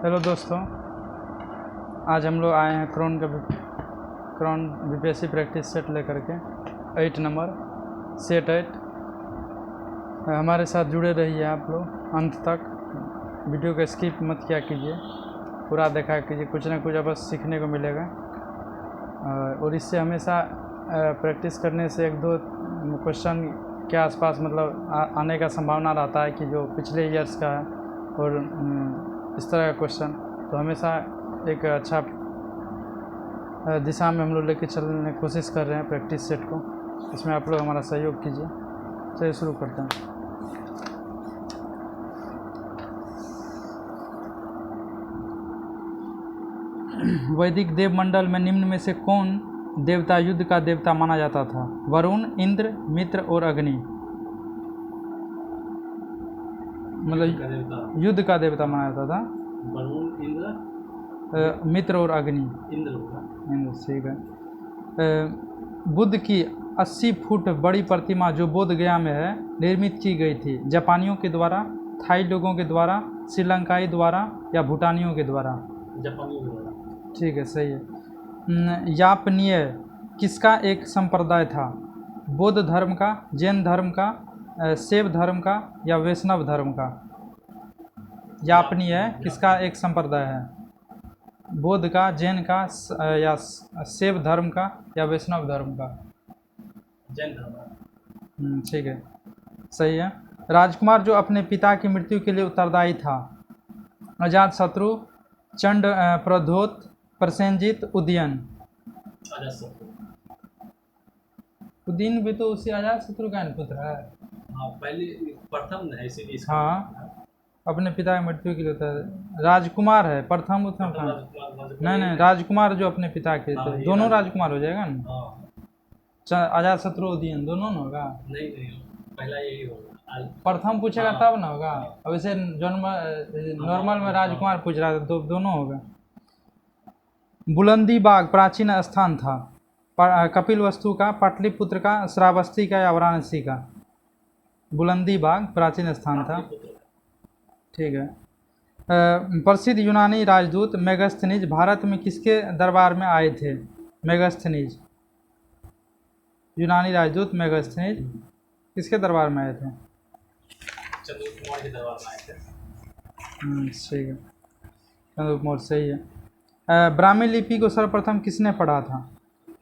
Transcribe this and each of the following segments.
Hello दोस्तों, आज हम लोग आए हैं क्रोन बीपीएससी प्रैक्टिस सेट लेकर के 8 नंबर सेट 8। हमारे साथ जुड़े रहिए आप लोग अंत तक। वीडियो को स्किप मत किया कीजिए, पूरा देखा कीजिए, कुछ ना कुछ बस सीखने को मिलेगा। और इससे हमेशा प्रैक्टिस करने से एक दो क्वेश्चन के आसपास मतलब आने का संभावना रहता है कि जो पिछले ईयर्स का है और इस तरह का क्वेश्चन, तो हमेशा एक अच्छा दिशा में हम लोग लेके चलने की कोशिश कर रहे हैं प्रैक्टिस सेट को। इसमें आप लोग हमारा सहयोग कीजिए। चलिए शुरू करते हैं। वैदिक देव मंडल में निम्न में से कौन देवता युद्ध का देवता माना जाता था? वरुण, इंद्र, मित्र और अग्नि। मतलब युद्ध का देवता माना जाता था वरुण, इंद्र, मित्र और अग्नि। इंद्र ठीक है। बुद्ध की 80 फुट बड़ी प्रतिमा जो बोध गया में है, निर्मित की गई थी जापानियों के द्वारा, थाई लोगों के द्वारा, श्रीलंकाई द्वारा या भूटानियों के द्वारा? जापानियों के द्वारा। ठीक है, सही है। यापनीय किसका एक संप्रदाय था? बौद्ध धर्म का, जैन धर्म का, शैव धर्म का या वैष्णव धर्म का? यापनीय किसका एक संप्रदाय है? बौद्ध का, जैन का या शैव धर्म का या वैष्णव धर्म का? जैन धर्म। ठीक है, सही है। राजकुमार जो अपने पिता की मृत्यु के लिए उत्तरदायी था? अजातशत्रु, चंड प्रद्योत, प्रसेनजीत, उदयन। उदयन भी तो उसी अजातशत्रु का पुत्र है। हाँ, पहले प्रथम है इसीलिए। हाँ, अपने पिता की मृत्यु के लिए राजकुमार है, प्रथम उत्तम का नहीं, राजकुमार जो अपने पिता के थे, दोनों राजकुमार हो जाएगा ना। अजातशत्रु उदयन दोनों ना होगा? नहीं, पहला यही होगा। प्रथम पूछेगा तब ना होगा। अब इसे नॉर्मल में राजकुमार पूछ रहा था तो दोनों होगा। बुलंदी बाग प्राचीन स्थान था? कपिलवस्तु का, पाटलिपुत्र का, श्रावस्ती का या वाराणसी का? बुलंदी बाग प्राचीन स्थान था। ठीक है। प्रसिद्ध यूनानी राजदूत मेगास्थनीज भारत में किसके दरबार में आए थे? मेगास्थनीज, यूनानी राजदूत मेगास्थनीज किसके दरबार में आए थे? चंद्रगुप्त मौर्य के दरबार में आए थे। ठीक है, चंद्रगुप्त मौर्य, सही है। ब्राह्मी लिपि को सर्वप्रथम किसने पढ़ा था?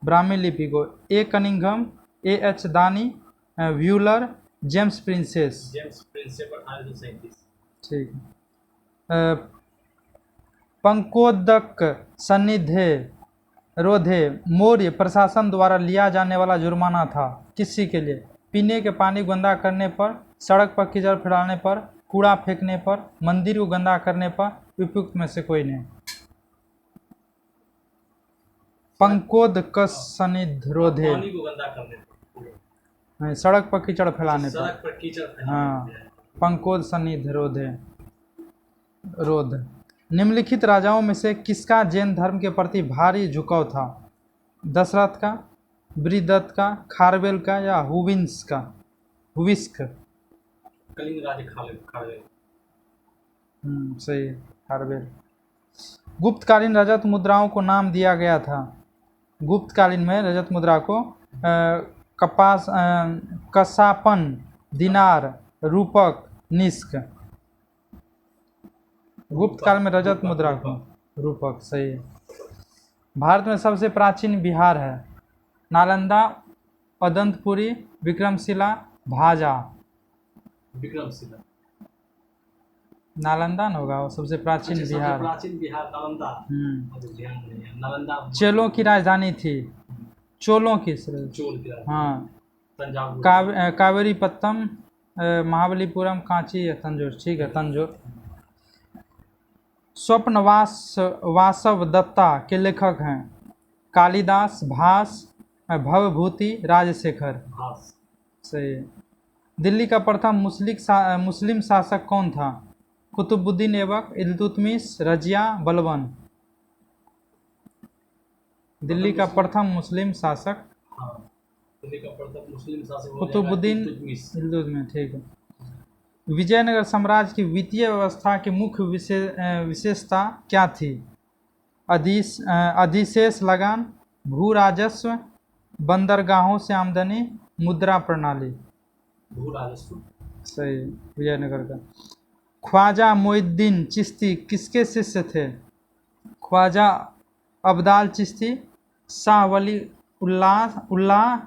ब्राह्मी लिपि को ए कनिंघम, एच दानी, व्यूलर, जेम्स प्रिंसेस। 1837। ठीक है। पंकोदक सन्निधे रोधे मौर्य प्रशासन द्वारा लिया जाने वाला जुर्माना था किसी के लिए? पीने के पानी को गंदा करने पर, सड़क पर कीचड़ फैलाने पर, कूड़ा फेंकने पर, मंदिर को गंदा करने पर, उपयुक्त में से कोई नहीं? पंकोदक सन्निधि पानी को गंदा करने पर, सड़क पर कीचड़ फैलाने पर। सड़क पर कीचड़ फैलाने। हाँ, पंकोद सन्निधि रोध। निम्नलिखित राजाओं में से किसका जैन धर्म के प्रति भारी झुकाव था? दशरथ का, बृहदत्त का, खारवेल का या हुविस्क? कलिंग राजा खारवेल। सही है, खारवेल। गुप्तकालीन रजत मुद्राओं को नाम दिया गया था? गुप्तकालीन में रजत मुद्रा को कपास, कसापन, दिनार, रूपक, निष्क। गुप्त काल में रजत मुद्रा को रूपक, सही है। भारत में सबसे प्राचीन विहार है? नालंदा, अदंतपुरी, विक्रमशिला, भाजा। विक्रमशिला। नालंदा न होगा वो सबसे प्राचीन विहार। प्राचीन विहार नालंदा। नालंदा चोलों की राजधानी थी? चोलों की हाँ, कावेरीपत्तम, महाबलीपुरम, कांची या तंजौर? ठीक है, तंजौर। स्वप्नवास वासव दत्ता के लेखक हैं? कालिदास, भास, भवभूति, राजशेखर। सही है। दिल्ली का प्रथम मुस्लिम शासक कौन था? कुतुबुद्दीन ऐबक, इल्तुतमिश, रजिया, बलबन। दिल्ली का प्रथम मुस्लिम शासक कुतुबुद्दीन इल्तुतमिश। ठीक है। विजयनगर साम्राज्य की वित्तीय व्यवस्था की मुख्य विशेषता क्या थी? अधिशेष लगान, भू राजस्व, बंदरगाहों से आमदनी, मुद्रा प्रणाली। भू राजस्व। सही, विजयनगर का। ख्वाजा मोइनुद्दीन चिश्ती किसके शिष्य थे? ख्वाजा अब्दाल चिश्ती, शाह वली उल्लाह,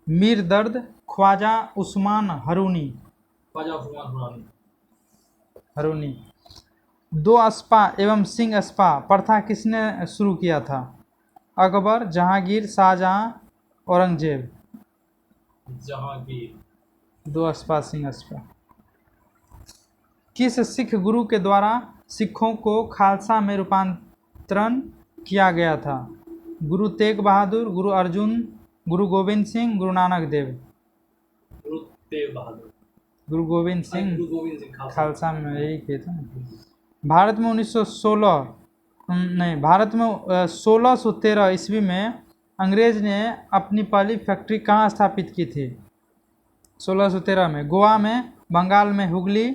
मीर दर्द, ख्वाजा उस्मान हरूनी। ख्वाजा उस्मान हरूनी। दो अस्पा एवं सिंह अस्पा प्रथा किसने शुरू किया था? अकबर, जहांगीर, शाहजहां, औरंगजेब। जहांगीर। दो अस्पा सिंह अस्पा। किस सिख गुरु के द्वारा सिखों को खालसा में रूपांतरण किया गया था? गुरु तेग बहादुर, गुरु अर्जुन, गुरु गोविंद सिंह, गुरु नानक देव। गुरु तेग बहादुर। गुरु गोविंद सिंह खालसा में यही किए थे। भारत में 1613 ईस्वी में अंग्रेज ने अपनी पहली फैक्ट्री कहाँ स्थापित की थी? 1613 में गोवा में, बंगाल में हुगली,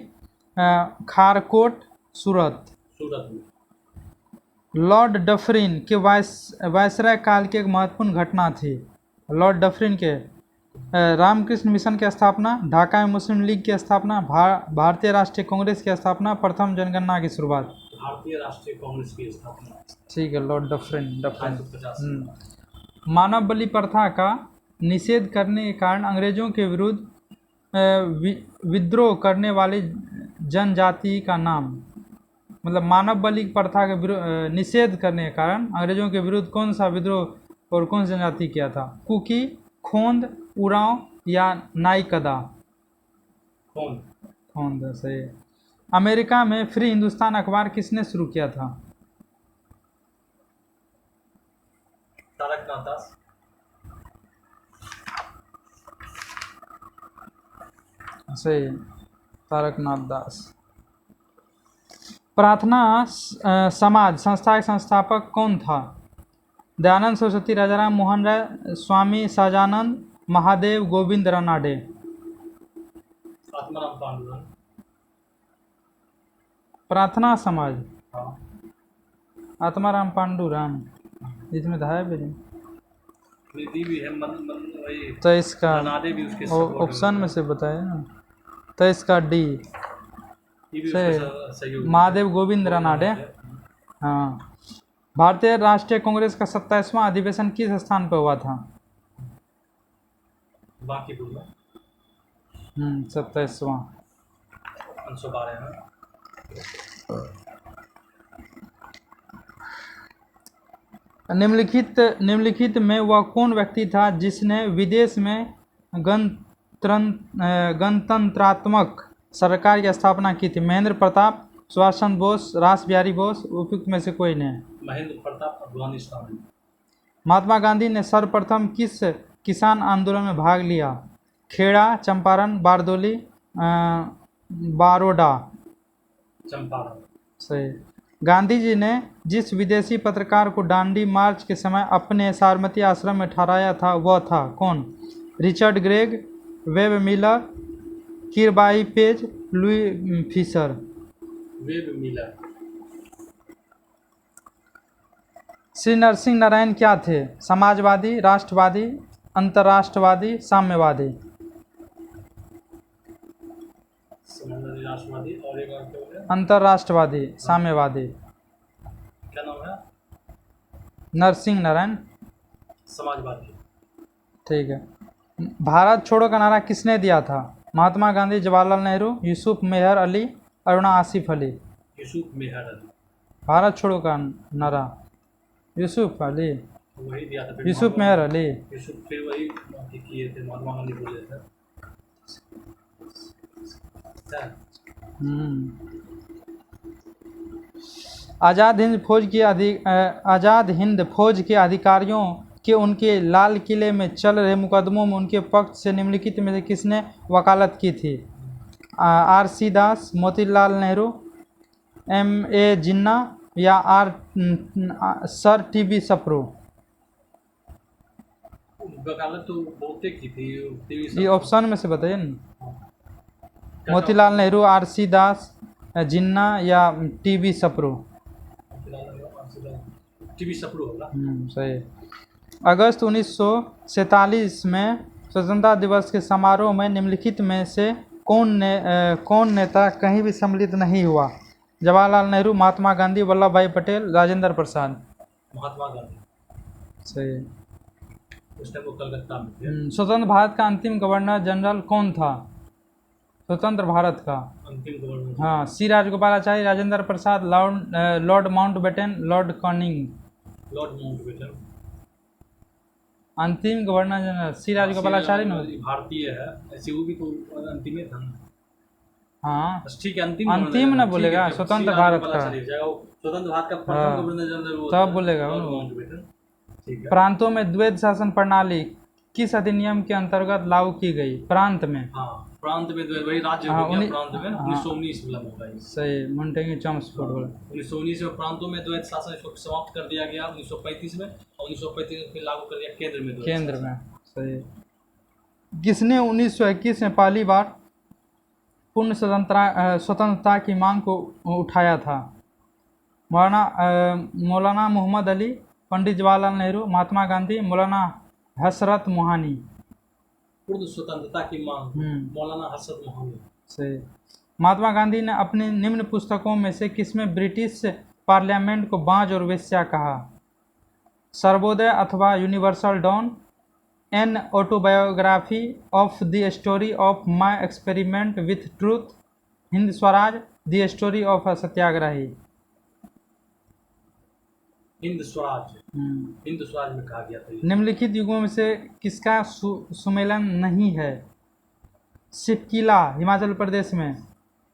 खारकोट, सूरत। लॉर्ड डफरिन के वायसराय काल की एक महत्वपूर्ण घटना थी। लॉर्ड डफरिन के रामकृष्ण मिशन की स्थापना, ढाका में मुस्लिम लीग की स्थापना, भारतीय राष्ट्रीय कांग्रेस की स्थापना, प्रथम जनगणना की शुरुआत। भारतीय राष्ट्रीय कांग्रेस की स्थापना। ठीक है, लॉर्ड डफरिन। मानव बलि प्रथा का निषेध करने के कारण अंग्रेजों के विरुद्ध विद्रोह करने वाली जनजाति का नाम, मतलब मानव बलि प्रथा के निषेध करने के कारण अंग्रेजों के विरुद्ध कौन सा विद्रोह और कौन सी जनजाति किया था? कुकी, खोंद, उरांव या नाइकदा? खोंद। सही। अमेरिका में फ्री हिंदुस्तान अखबार किसने शुरू किया था? तारकनाथ दास। सही, तारकनाथ दास। प्रार्थना समाज संस्था के संस्थापक कौन था? दयानंद सरस्वती, राजाराम मोहन राय, स्वामी सहजानंद, महादेव गोविंद रानाडे। आत्माराम पांडुरंग। प्रार्थना समाज। हाँ। आत्माराम पांडुरंग, इसमें था भी नहीं। भी है, वही तो इसका ऑप्शन में से बताए ना, तो इसका डी से महादेव गोविंद रानाडे। हाँ। भारतीय राष्ट्रीय कांग्रेस का 27वां अधिवेशन किस स्थान पर हुआ था? बांकीपुर में। 27वां। 512 में। निम्नलिखित में वह कौन व्यक्ति था जिसने विदेश में गणतंत्रात्मक सरकार की स्थापना की थी? महेंद्र प्रताप, सुभाष चंद्र बोस, रास बिहारी बोस, उपयुक्त में से कोई नहीं। महेंद्र प्रताप अफगानिस्तान। महात्मा गांधी ने सर्वप्रथम किस किसान आंदोलन में भाग लिया? खेड़ा, चंपारण, बारदोली, बारोडा। चंपारण। सही। गांधी जी ने जिस विदेशी पत्रकार को दांडी मार्च के समय अपने साबरमती आश्रम में ठहराया था वह था कौन? Richard Gregg, Webb Miller, Kirby Page, Louis Fischer. Webb Miller. Shri Narasimha Narayan क्या थे? समाजवादी, राष्ट्रवादी, अंतर्राष्ट्रवादी, साम्यवादी। राष्ट्रवादी और एक और अंतर्राष्ट्रवादी, साम्यवादी। क्या नाम है? नरसिंह नारायण। समाजवादी। ठीक है। भारत छोड़ो का नारा किसने दिया था? महात्मा गांधी, जवाहरलाल नेहरू, यूसुफ मेहर अली, अरुणा आसिफ अली। यूसुफ मेहर अली। भारत छोड़ो का नारा यूसुफ अली, वही दिया था। यूसुफ मेहर अली। यूसुफ फिर वही किए थे, महात्मा गांधी बोले थे। आज़ाद हिंद फौज के अधिकारियों के उनके लाल किले में चल रहे मुकदमों में उनके पक्ष से निम्नलिखित में से किसने वकालत की थी? R.C. दास, मोतीलाल नेहरू, M.A. जिन्ना या सर T.B. सप्रू। वकालत तो बहुते की थी। ये ऑप्शन में से बताइए ना। मोतीलाल नेहरू, आरसी दास, जिन्ना या टीबी सप्रू? टीवी सप्रू होगा। सही। अगस्त 1947 में स्वतंत्रता दिवस के समारोह में निम्नलिखित में से कौन नेता कहीं भी सम्मिलित नहीं हुआ? जवाहरलाल नेहरू, महात्मा गांधी, वल्लभ भाई पटेल, राजेंद्र प्रसाद? महात्मा गांधी। सही। उस टाइम वो कलकत्ता में थे। स्वतंत्र भारत का अंतिम गवर्नर जनरल कौन था? स्वतंत्र भारत का अंतिम गवर्नर। हाँ, C Rajagopalachari, Rajendra Prasad, Lord Mountbatten, Lord Canning? Lord Mountbatten. अंतिम गवर्नर जनरल सी राजगोपालाचारी ना? भारतीय है ऐसे, वो भी तो अंतिम ही था। हाँ ठीक है, अंतिम अंतिम ना बोलेगा, स्वतंत्र भारत का। स्वतंत्र भारत का प्रथम गवर्नर जनरल तब बोलेगा लॉर्ड माउंटबेटन। ठीक है। प्रांतों में द्वैध शासन प्रणाली किस अधिनियम के अंतर्गत लागू की गई? प्रांत में? हाँ, प्रांत में वही राज्य हो गया। प्रांत में 1919 में लागू हुआ है। सही। मोंटेग्यू चम्सफोर्ड बोला 1919 में प्रांतों में द्वैध शासन इसको समाप्त कर दिया गया 1935 में, और 1935 में फिर लागू कर दिया केंद्र में। केंद्र में। सही। किसने 1921 में पहली बार पूर्ण स्वतंत्रता की मांग को उठाया था? मौलाना मोहम्मद अली, पंडित जवाहरलाल नेहरू, महात्मा गांधी, मौलाना हसरत मोहानी? पूर्ण स्वतंत्रता की मांग मौलाना हसरत मोहानी। सही। महात्मा गांधी ने अपनी निम्न पुस्तकों में से किसमें ब्रिटिश पार्लियामेंट को बांझ और वेश्या कहा? सर्वोदय अथवा universal dawn, an autobiography of the story of my experiment with truth, Hind Swaraj, the story of a satyagrahi? Hind Swaraj. Hind Swaraj में कहा गया था। निम्नलिखित युगों में से किसका सुमेलन नहीं है? सिपकिला हिमाचल प्रदेश में,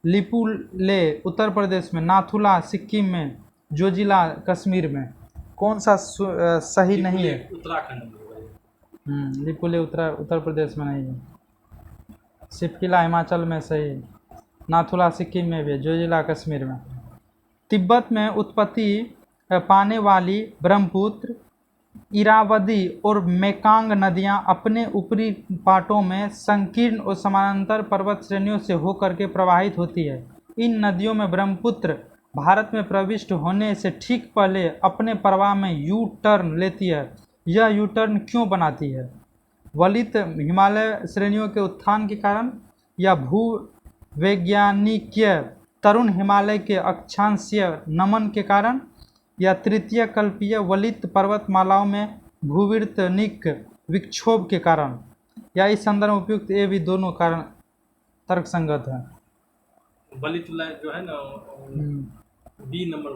लिपुले उत्तर प्रदेश में, नाथुला सिक्किम में, जोजिला कश्मीर में? कौन सा सही नहीं है? उत्तराखंड में। लिपुले उत्तर प्रदेश में नहीं है। सिपकिला हिमाचल में सही, नाथुला सिक्किम में भी, जोजिला कश्मीर में। तिब्बत में उत्पत्ति पाने वाली ब्रह्मपुत्र, इरावदी और मेकांग नदियां अपने ऊपरी पाटों में संकीर्ण और समानांतर पर्वत श्रेणियों से होकर के प्रवाहित होती है। इन नदियों में ब्रह्मपुत्र भारत में प्रविष्ट होने से ठीक पहले अपने प्रवाह में यू टर्न लेती है। यह यू टर्न क्यों बनाती है? वलित हिमालय श्रेणियों के उत्थान के कारण, या भूवैज्ञानिकीय तरुण हिमालय के अक्षांशीय नमन के कारण, या तृतीय कल्पीय वलित पर्वतमालाओं में भूविर्तनिक विक्षोभ के कारण, या इस संदर्भ में उपयुक्त ये भी दोनों कारण तर्कसंगत है? वलित जो है ना, बी नंबर।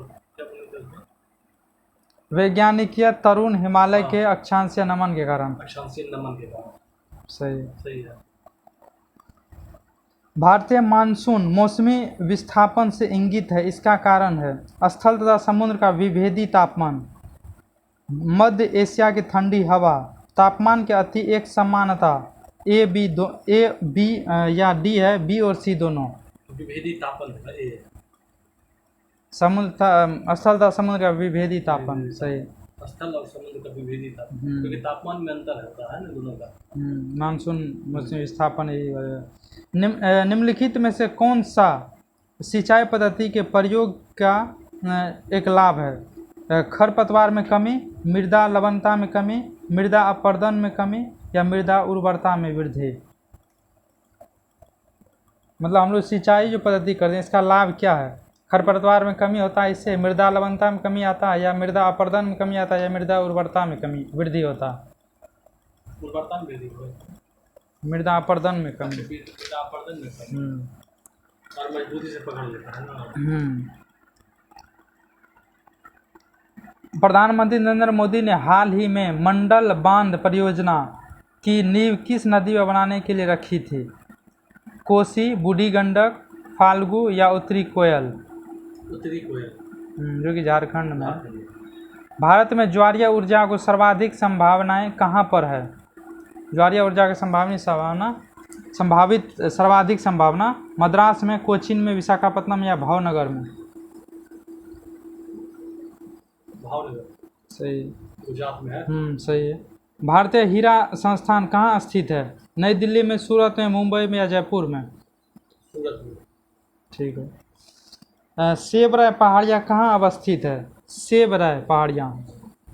वैज्ञानिकीय तरुण हिमालय के अक्षांशीय नमन के कारण। अक्षांशीय नमन के कारण। सही है। भारतीय मानसून मौसमी विस्थापन से इंगित है, इसका कारण है स्थल तथा समुद्र का विभेदी तापमान, मध्य एशिया की ठंडी हवा, तापमान के अति एक समानता, ए बी या डी है, बी और सी दोनों? विभेदी तापन है ए। स्थल तथा समुद्र का विभेदी तापन। सही। स्थल और समुद्र का विभेदी तापन, क्योंकि तापमान में अंतर होता है ना दोनों का। मानसून मौसमी विस्थापन यही वजह। निम्नलिखित में से कौन सा सिंचाई पद्धति के प्रयोग का एक लाभ है? खरपतवार में कमी, मृदा लवणता में कमी, मृदा अपरदन में कमी, या मृदा उर्वरता में वृद्धि? मतलब हम लोग सिंचाई जो पद्धति करते हैं इसका लाभ क्या है? खरपतवार में कमी होता है, इससे मृदा लवणता में कमी आता है, या मृदा अपरदन में कमी आता है, या मृदा उर्वरता में कमी वृद्धि होता है? उर्वरता में वृद्धि होता है। मृदा अपरदन में कमी। मृदा अपरदन में कमी और मजबूती से पकड़ लेता है ना। प्रधानमंत्री नरेंद्र मोदी ने हाल ही में मंडल बांध परियोजना की नींव किस नदी में बनाने के लिए रखी थी? कोसी, बूढ़ी गंडक, फाल्गु, या उत्तरी कोयल? उत्तरी कोयल, जो कि झारखंड में। भारत में ज्वारीय ऊर्जा को सर्वाधिक संभावनाएं कहाँ पर है? ज्वारीय ऊर्जा की संभावित सर्वाधिक संभावना मद्रास में, कोचीन में, विशाखापट्टनम, या भावनगर में? भावनगर। सही। गुजरात में है। सही है। भारतीय हीरा संस्थान कहाँ स्थित है? नई दिल्ली में, सूरत में, मुंबई में, या जयपुर में? सूरत ठीक है। सेबराय पहाड़ियाँ कहाँ अवस्थित है? सेबराय पहाड़ियाँ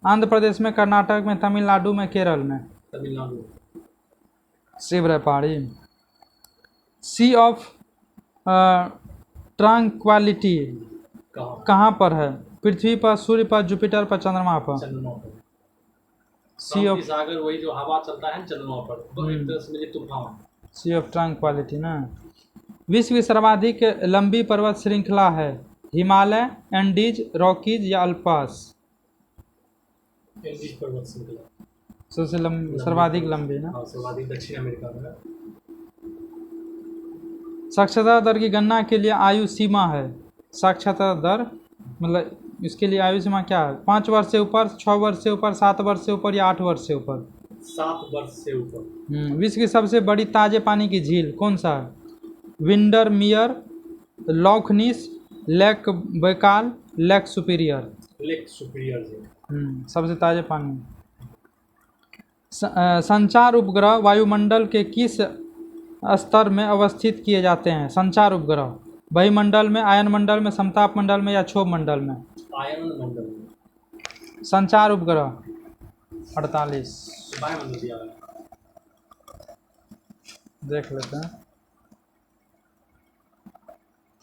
आंध्र प्रदेश में, कर्नाटक में, तमिलनाडु में, केरल में। तमिलनाडु। सेबराय पहाड़ी। सी ऑफ ट्रांक्वालिटी कहाँ पर है? पृथ्वी पर, सूर्य पर, जुपिटर पर, चंद्रमा पर। चंद्रमा पर। सी ऑफ सागर वही जो हवा चलता है चंद्रमा पर, तो एक तरह से तूफान। सी ऑफ ट्रांक्वालिटी ना। विश्व की सर्वाधिक लंबी पर्वत श्रृंखला है? हिमालय, एंडीज, रॉकीज या अल्पास? एंडीज पर्वत श्रृंखला सबसे सर्वाधिक लंबी ना। हाँ, सर्वाधिक दक्षिण अमेरिका में। साक्षरता दर की गणना के लिए आयु सीमा है? साक्षरता दर मतलब इसके लिए आयु सीमा क्या है? 5 वर्ष से ऊपर, 6 वर्ष से ऊपर, 7 वर्ष से ऊपर या 8 वर्ष से ऊपर? 7 वर्ष से ऊपर। विश्व की सबसे बड़ी ताजे पानी की झील कौन सा है? Windermere, Loch Ness, lake Baikal, lake Superior. Lake Superior ji. सबसे ताजे पानी। संचार उपग्रह वायुमंडल के किस स्तर में अवस्थित किए जाते हैं? संचार उपग्रह वायुमंडल में, आयन मंडल में, समताप मंडल में या क्षोभ मंडल में? आयन मंडल में। संचार उपग्रह 48 वायुमंडल दिया है। देख लेते हैं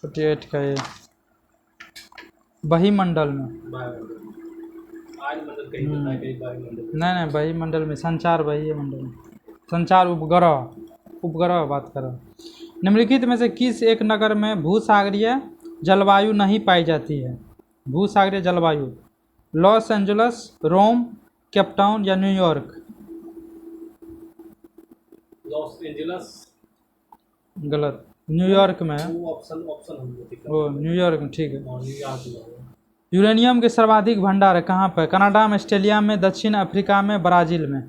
48 का ये वायुमंडल में। आयन मंडल कहीं होता है, कहीं वायुमंडल। नहीं वायुमंडल में, संचार वायुमंडल में, संचार उपग्रह बात करो। निम्नलिखित में से किस एक नगर में भूसागरीय जलवायु नहीं पाई जाती है? भूसागरीय जलवायु लॉस एंजल्स, रोम, केपटाउन या न्यूयॉर्क? लॉस एंजल्स गलत, न्यूयॉर्क में है। वो ऑप्शन हम लोग ठीक है। वो न्यूयॉर्क में, ठीक है। और न्यूयॉर्क में। यूरेनियम के सर्वाधिक भंडार है कहाँ पर? कनाडा में, ऑस्ट्रेलिया में, दक्षिण अफ्रीका में, ब्राज़ील में?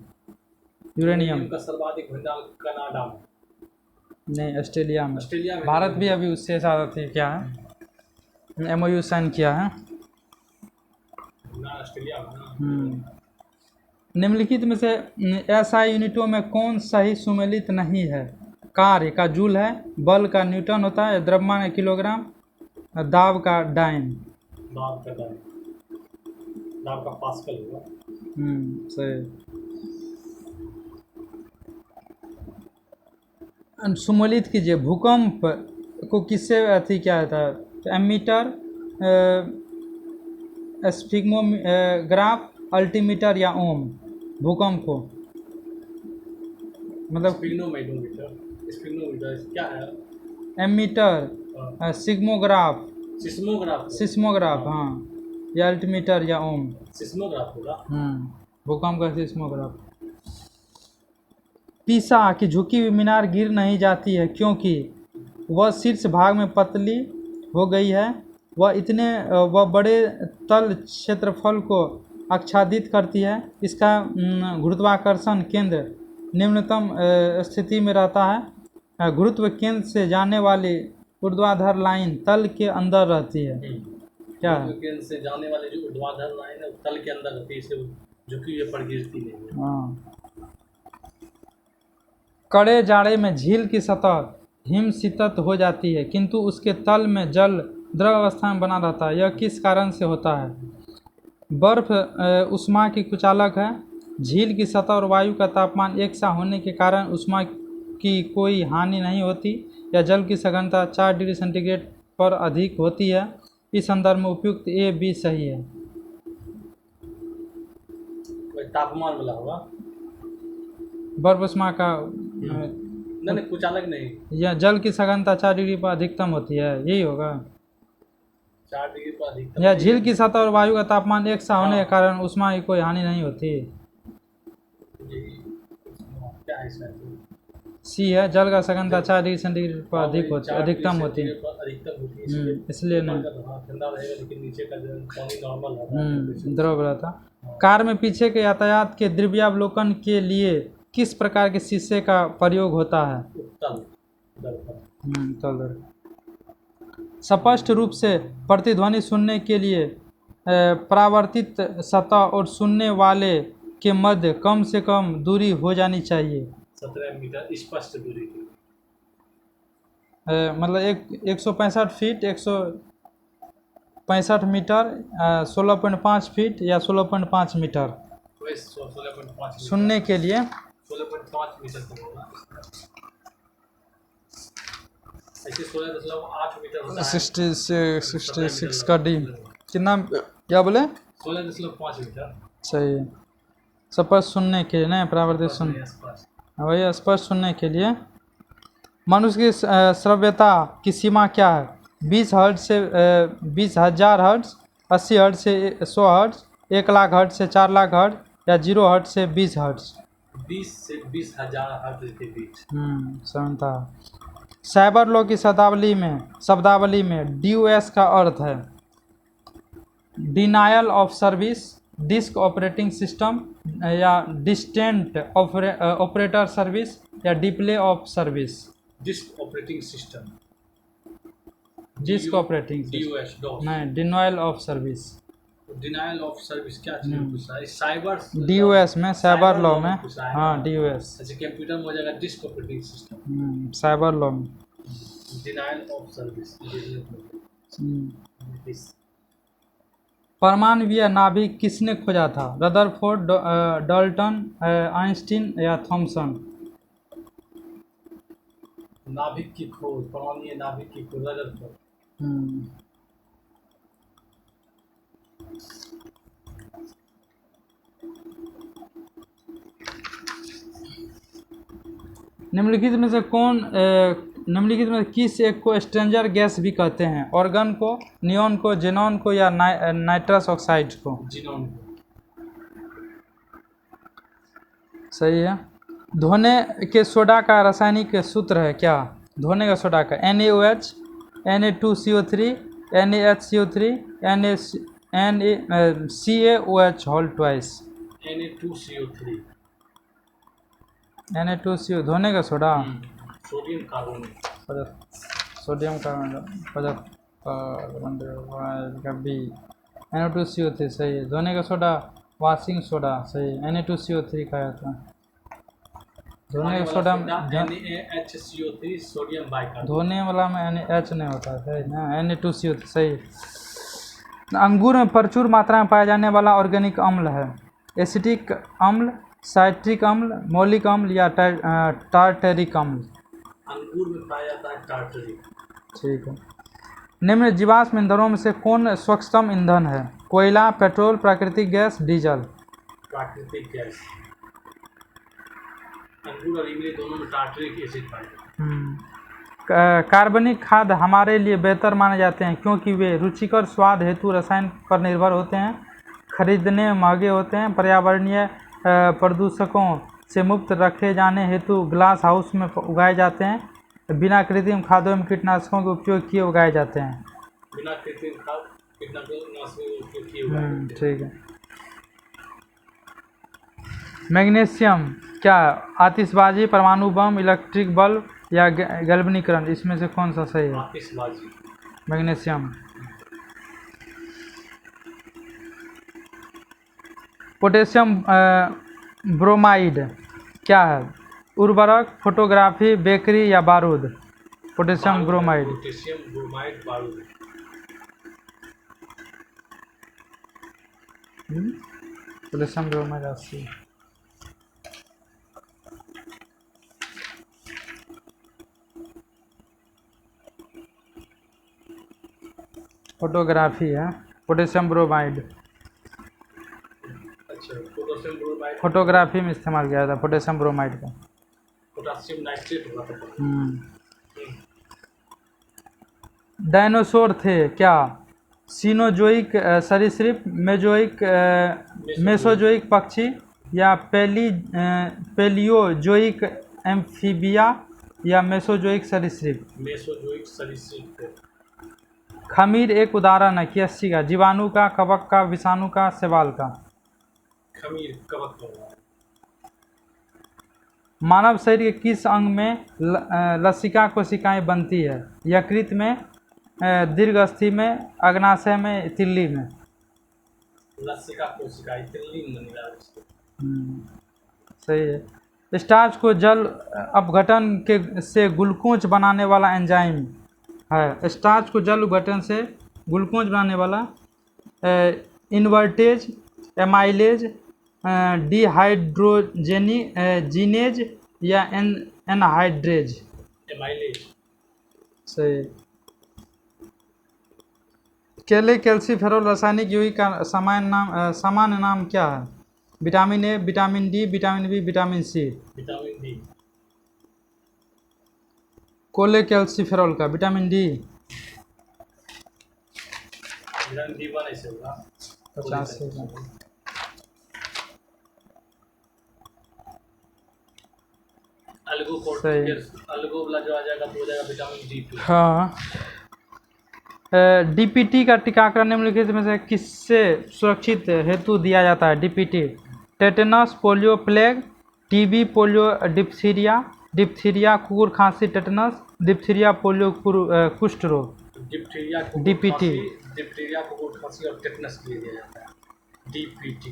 यूरेनियम का सर्वाधिक भंडार कनाडा में। नहीं, ऑस्ट्रेलिया में। ऑस्ट्रेलिया में। भारत भी अभी उससे ज़्यादा थी, क्या है, MOU साइन किया है। ना ऑस्ट्रेलिया में ना। निम्नलिखित में से SI यूनिटों में कौन सही सुमेलित नहीं है? कार्य का जूल है, बल का न्यूटन होता है, द्रव्यमान का किलोग्राम, दाब का डाइन? दाब का डाइन। दाब का पास्कल होगा। सही। सुमेलित कीजिए, भूकंप को किससे अथी क्या होता है? एमीटर, स्फिग्मोग्राफ, अल्टीमीटर या ओम? भूकंप को मतलब स्फिग्मोमीटर क्या है? एमीटर, सिस्मोग्राफ, सिस्मोग्राफ हाँ, या अल्टीमीटर या ओम? सिस्मोग्राफ होगा। भूकंप का सिस्मोग्राफ। पीसा की झुकी हुई मीनार गिर नहीं जाती है क्योंकि वह शीर्ष भाग में पतली हो गई है, वह बड़े तल क्षेत्रफल को आच्छादित करती है, इसका गुरुत्वाकर्षण केंद्र निम्नतम स्थिति में रहता है, गुरुत्व केंद्र से जाने वाली ऊर्ध्वाधर लाइन तल के अंदर रहती है। क्या है? केंद्र से जाने वाली जो ऊर्ध्वाधर लाइन है तल के अंदर रहती है, इसे झुकी हुई पर गिरती नहीं है। हाँ। कड़े जाड़े में झील की सतह हिमशीतत हो जाती है किंतु उसके तल में जल द्रव अवस्था में बना रहता है, यह किस कारण से होता है? बर्फ उष्मा की कुचालक है, झील की सतह और वायु का तापमान एक सा होने के कारण उष्मा की कोई हानि नहीं होती, या जल की सघनता 4 डिग्री सेंटीग्रेड पर अधिक होती है? इस संदर्भ में उपयुक्त A, B सही है। तापमान वाला होगा। बर्फ उष्मा का नहीं कुचालक नहीं, या जल की सघनता 4 डिग्री पर अधिकतम होती है, यही होगा। 4 डिग्री पर अधिकतम, या झील की सतह और वायु का तापमान एक सा होने के कारण उष्मा की कोई हानि नहीं होती। क्या है इसमें? सी है, जल का सघनता 4 डिग्री सेंटीग्रेड पर अधिकतम होती है, इसलिए नहीं। ठंडा रहेगा लेकिन नीचे का जो पानी नॉर्मल है, द्रव रहता। कार में पीछे के यातायात के द्रव्यावलोकन के लिए किस प्रकार के शीशे का प्रयोग होता है? तल। स्पष्ट रूप से प्रतिध्वनि सुनने के लिए परावर्तित सतह और सुनने वाले के मध्य कम से कम दूरी हो जानी चाहिए। 17 मीटर स्पष्ट दूरी की। मतलब 165 फीट 165 मीटर 16.5 फीट या 16.5 मीटर वही 16.5 सुनने के लिए 16.5 मीटर तक होगा। ऐसे 16.8 मीटर होता है। 66 का डी कितना क्या बोले 16.5 मीटर। सही है स्पष्ट सुनने के लिए नहीं परावर्तित सुन स्पष्ट। वही स्पष्ट सुनने के लिए मनुष्य की श्रव्यता की सीमा क्या है 20 हर्ट्ज से 20,000 हर्ट्ज 80 हर्ट्ज से 100 हर्ट्ज 1 लाख हर्ट्ज से 4 लाख हर्ट्ज या 0 हर्ट्ज से 20 हर्ट्ज 20 से 20,000 हर्ट्ज के बीच। समझता साइबर लॉ की शब्दावली में DOS का अर्थ है denial of service disk operating system या डिस्टेंट ऑपरेटर सर्विस या display of service disk operating system disk operating DOS नहीं denial of service denial of service क्या चीज में पूछा है साइबर DOS में साइबर लॉ में पूछा है। हाँ DOS अच्छा कंप्यूटर में हो जाएगा disc operating system cyber law में डिनायल ऑफ सर्विस। परमाणवीय नाभिक किसने खोजा था रदरफोर्ड डाल्टन आइंस्टीन या थॉमसन नाभिक की खोज परमाणु नाभिक की खोज रदरफोर्ड। निम्नलिखित में किस एक को स्ट्रेंजर गैस भी कहते हैं ऑर्गन को नियॉन को जेनॉन को या नाइट्रस ऑक्साइड को जीनोन। सही है धोने के सोडा का रासायनिक सूत्र है क्या धोने का सोडा का NaOH Na2CO3 NaHCO3 CaOH whole twice Na2CO धोने का soda sodium carbonate sodium carbon का बी Na2CO3 सही है धोने का सोडा वॉशिंग सोडा सही Na2CO3 का जाता है धोने का सोडा NaHCO3 सोडियम बाइकार्बोनेट धोने वाला में NaH नहीं होता है ना Na2CO3 सही है अंगूर में प्रचुर मात्रा में पाया जाने वाला ऑर्गेनिक अम्ल है एसिटिक अम्ल साइट्रिक अम्ल मौलिक अम्ल या टार्टरिक अम्ल अंगूर में पाया जाता है टार्टरिक। ठीक है निम्न जीवाश्म ईंधनों में से कौन स्वच्छतम ईंधन है कोयला पेट्रोल प्राकृतिक गैस डीजल प्राकृतिक गैस। अंगूर और इमली दोनों में टार्टरिक एसिड पाया जाता है। कार्बनिक खाद्य हमारे लिए बेहतर माने जाते हैं क्योंकि वे रुचिकर स्वाद हेतु रसायन पर निर्भर होते हैं खरीदने में महंगे होते हैं पर्यावरणीय प्रदूषकों से मुक्त रखे जाने हेतु ग्लास हाउस में उगाए जाते हैं बिना कृत्रिम खादों में कीटनाशकों के उपयोग किए उगाए जाते हैं बिना कृत्रिम खाद कीटनाशकों के उपयोग किए उगाए जाते हैं। ठीक है मैग्नीशियम क्या आतिशबाजी परमाणु बम इलेक्ट्रिक बल्ब या गैल्वेनीकरण इसमें से कौन सा सही है आतिशबाजी मैग्नीशियम पोटेशियम ब्रोमाइड क्या है उर्वरक फोटोग्राफी बेकरी या बारूद पोटेशियम ब्रोमाइड पोटेशियम ब्रोमाइड बारूद। पोटेशियम ब्रोमाइड अस्सी फोटोग्राफी है पोटेशियम ब्रोमाइड अच्छा पोटेशियम ब्रोमाइड फोटोग्राफी में इस्तेमाल किया जाता है पोटेशियम ब्रोमाइड का पोटेशियम नाइट्रेट होगा तो डायनासोर थे क्या सीनोजोइक सरीसृप मेसोजोइक पक्षी या पेलियोजोइक एम्फीबिया या मेसोजोइक सरीसृप मेसोजोइक सरीसृप। खमीर एक उदाहरण है किसी का जीवाणु का कवक का विषाणु का शैवाल का खमीर कवक होगा। मानव शरीर के किस अंग में लसिका कोशिकाएं बनती है यकृत में दीर्घस्थि में अग्नाशय में तिल्ली में लसिका कोशिकाएं तिल्ली में बनी रहती है। सही है स्टार्च को जल अपघटन के से ग्लूकोज बनाने वाला एंजाइम है। स्टार्च को जल अपघटन से ग्लूकोज बनाने वाला इन्वर्टेज, एमाइलेज, डिहाइड्रोजेनी जीनेज या एनहाइड्रेज। एमाइलेज। सही। केले कैल्सीफेरॉल रासायनिक यौगिक का सामान्य नाम क्या है? Vitamin A, vitamin D, vitamin B, vitamin C. Vitamin D. Cholecalciferol का विटामिन डी। विटामिन डी 1 ऐसे होगा 50 से। अल्गो वाला जो आ जाएगा तो हो जाएगा विटामिन डी 2। हाँ। डीपीटी का टीकाकरण निम्नलिखित में से किससे सुरक्षित हेतु दिया जाता है? DPT tetanus, polio, plague, TB, polio, diphtheria, कुकुर खांसी, टेटनस, डिप्थीरिया, पोलियो, कुष्ठ रोग। Diphtheria, DPT. डिप्थीरिया, कुकुर खांसी और टेटनस के लिए दिया जाता है डीपीटी।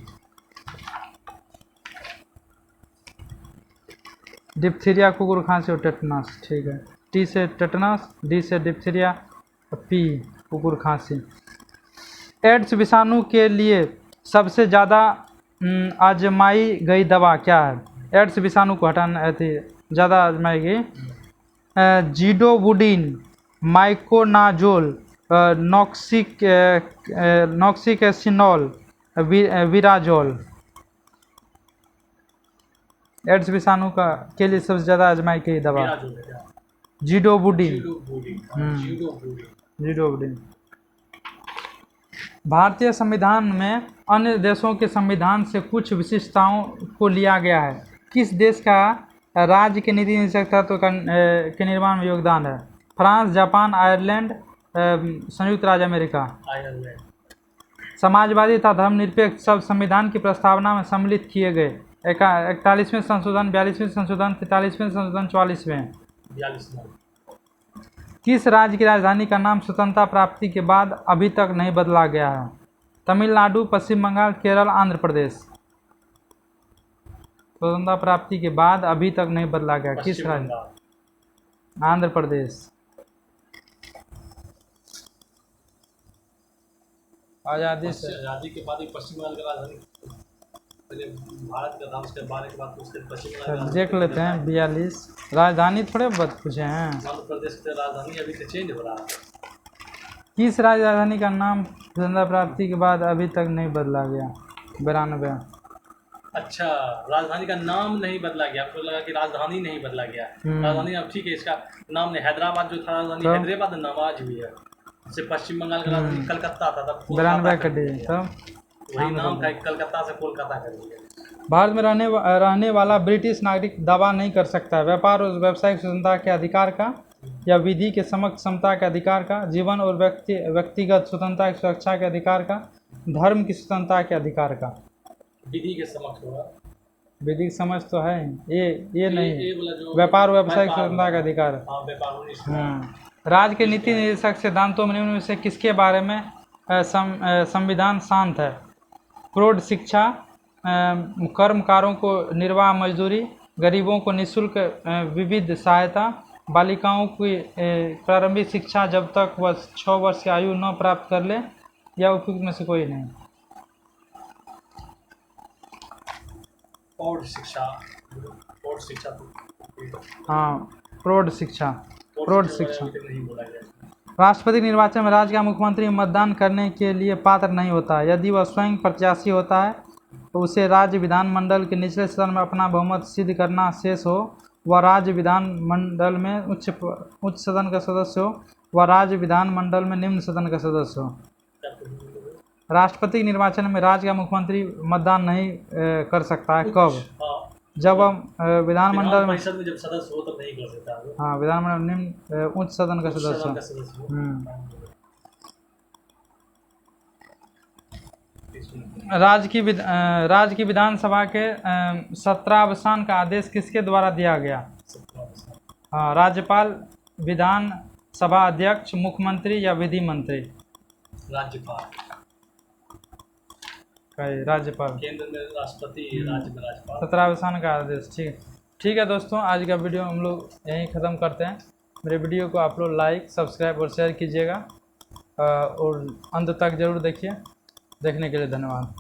डिप्थीरिया, कुकुर खांसी और टेटनस। ठीक है। टी से टेटनस, डी से डिप्थीरिया, पी कुकुर खांसी। एड्स विषाणु के लिए सबसे ज़्यादा आजमाई गई दवा क्या है? एड्स विषाणु को हटाना थी ज़्यादा आजमाई गई जीडोवुडिन, माइकोनाजोल, नॉक्सिकेसिनॉल, विराजोल। एड्स विषाणु का के लिए सबसे ज़्यादा आजमाई गई दवा जीडोवुडिन। जीडोवुडिन। भारतीय संविधान में अन्य देशों के संविधान से कुछ विशिष्टताओं को लिया गया है। किस देश का राज्य के नीति निरीक्षक के निर्माण में योगदान है? फ्रांस, जापान, आयरलैंड, संयुक्त राज्य अमेरिका। आयरलैंड। समाजवादी तथा धर्मनिरपेक्ष सब संविधान की प्रस्तावना में सम्मिलित किए गए। 41वें संशोधन, 42वें संशोधन, 43वें संशोधन, 44वें। 42। किस राज्य की राजधानी का नाम स्वतंत्रता प्राप्ति के बाद अभी तक नहीं बदला गया है? तमिलनाडु, पश्चिम बंगाल, केरल, आंध्र प्रदेश। स्वतंत्रता प्राप्ति के बाद अभी तक नहीं बदला गया किस राज्य? आंध्र प्रदेश। आज़ादी के बाद पश्चिम बंगाल का राजधानी पहले भारत का था, उसके बारे के बाद उसके पश्चिम बंगाल देख लेते हैं। 42 राजधानी थोड़े बहुत पूछे हैं। आंध्र प्रदेश की राजधानी अभी तो चेंज हो रहा है। किस राजधानी का नाम स्वतंत्रता प्राप्ति के बाद अभी तक नहीं बदला गया? 92। अच्छा, राजधानी का नाम नहीं बदला गया। आपको लगा कि राजधानी नहीं बदला गया। राजधानी अब ठीक है, इसका नाम नहीं। हैदराबाद जो था राजधानी, हैदराबाद नाम आज भी है। जैसे पश्चिम बंगाल का राजधानी कलकत्ता था, तब 92 कर दिए तब वही नाम था, कलकत्ता से कोलकाता कर दिया। भारत में रहने वाला ब्रिटिश नागरिक दावा नहीं कर सकता है व्यापार और व्यावसायिक स्वतंत्रता के अधिकार का या विधि के समक्ष समता के अधिकार का, जीवन और व्यक्तिगत स्वतंत्रता की सुरक्षा के अधिकार का, धर्म की स्वतंत्रता के अधिकार का। विधि के समक्ष होगा। विधि की समझ तो है ये नहीं। वाला व्यापार और व्यावसायिक स्वतंत्रता का अधिकार। व्यापार। राज्य के नीति निर्देशक सिद्धांतों में निम्न में से किसके बारे में संविधान शांत है? प्रौढ़ शिक्षा, कर्मकारों को निर्वाह मजदूरी, गरीबों को निःशुल्क विविध सहायता, बालिकाओं की प्रारंभिक शिक्षा जब तक वह 6 वर्ष की आयु न प्राप्त कर ले, या उपयुक्त में से कोई नहीं। प्रौढ़ शिक्षा। हाँ, प्रौढ़ शिक्षा। प्रौढ़ शिक्षा। नहीं बोला गया। राष्ट्रपति निर्वाचन में राज्य का मुख्यमंत्री मतदान करने के लिए पात्र नहीं होता। यदि वह स्वयं प्रत्याशी होता है तो उसे राज्य विधानमंडल के निचले सदन में अपना बहुमत सिद्ध करना शेष हो, वह राज्य विधानमंडल में उच्च सदन का सदस्य हो, वह राज्य विधानमंडल में निम्न सदन का सदस्य हो। राष्ट्रपति निर्वाचन में राज्य का मुख्यमंत्री मतदान नहीं कर सकता है। कब? जब वह विधानमंडल में जब सदस्य हो तब नहीं कर सकता। हाँ, विधानमंडल निम्न उच्च सदन का सदस्य हो। राज्य की विधानसभा के 17वां का आदेश किसके द्वारा दिया गया? हाँ, राज्यपाल, विधान सभा अध्यक्ष, मुख्यमंत्री या विधि मंत्री? राज्यपाल। राज्यपाल। केंद्र में राष्ट्रपति, राज्य में राज्यपाल। 17वां का आदेश। ठीक। ठीक है दोस्तों, आज का वीडियो हम लोग यहीं ख़त्म करते हैं। मेरे वीडियो को आप लोग लाइक, सब्सक्राइब और शेयर कीजिएगा और अंत तक ज़रूर देखिए। देखने के लिए धन्यवाद।